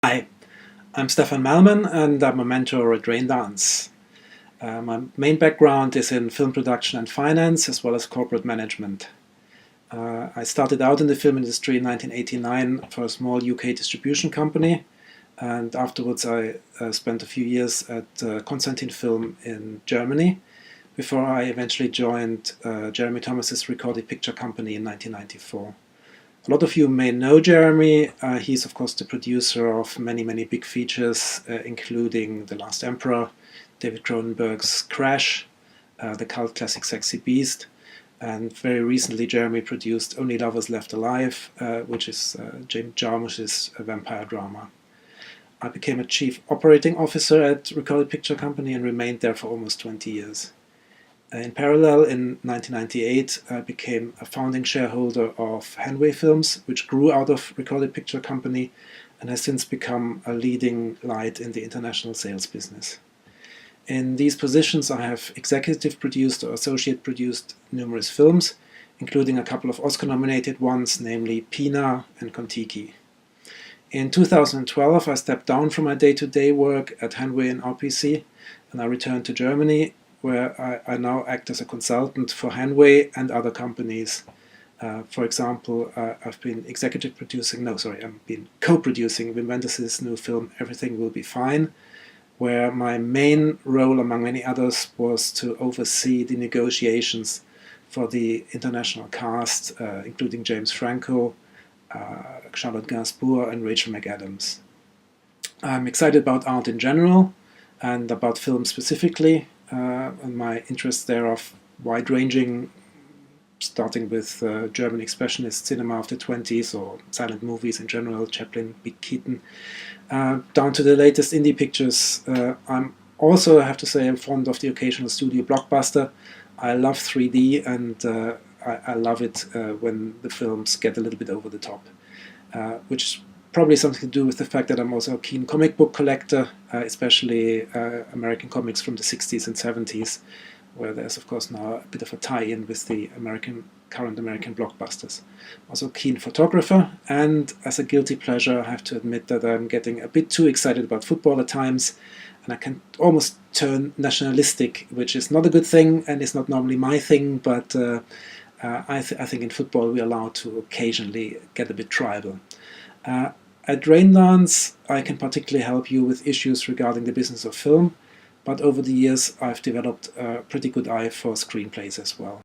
Hi, I'm Stephan Mallmann and I'm a mentor at Raindance. My main background is in film production and finance as well as corporate management. I started out in the film industry in 1989 for a small UK distribution company, and afterwards I spent a few years at Constantin Film in Germany before I eventually joined Jeremy Thomas's recorded picture company in 1994. A lot of you may know Jeremy. He's of course the producer of many big features, including The Last Emperor, David Cronenberg's Crash, the cult classic Sexy Beast, and very recently Jeremy produced Only Lovers Left Alive, which is James Jarmusch's vampire drama. I became a chief operating officer at Recorded Picture Company and remained there for almost 20 years. In parallel, in 1998, I became a founding shareholder of Hanway Films, which grew out of Recorded Picture Company and has since become a leading light in the international sales business. In these positions, I have executive produced or associate produced numerous films, including a couple of Oscar-nominated ones, namely Pina and Kon-Tiki. In 2012, I stepped down from my day-to-day work at Hanway and RPC, and I returned to Germany, where I now act as a consultant for Hanway and other companies. For example, I've been co-producing Wim Wenders' new film Everything Will Be Fine, where my main role, among many others, was to oversee the negotiations for the international cast, including James Franco, Charlotte Gainsbourg, and Rachel McAdams. I'm excited about art in general and about film specifically. And my interests there are wide-ranging, starting with German expressionist cinema of the 20s or silent movies in general, Chaplin, Big Keaton, down to the latest indie pictures. I'm also, I have to say, I'm fond of the occasional studio blockbuster. I love 3D, and I love it when the films get a little bit over the top, which is probably something to do with the fact that I'm also a keen comic book collector, especially American comics from the 60s and 70s, where there's of course now a bit of a tie-in with the current American blockbusters. I'm also a keen photographer, and as a guilty pleasure I have to admit that I'm getting a bit too excited about football at times, and I can almost turn nationalistic, which is not a good thing and is not normally my thing, but I think in football we're allowed to occasionally get a bit tribal. At Raindance, I can particularly help you with issues regarding the business of film, but over the years I've developed a pretty good eye for screenplays as well.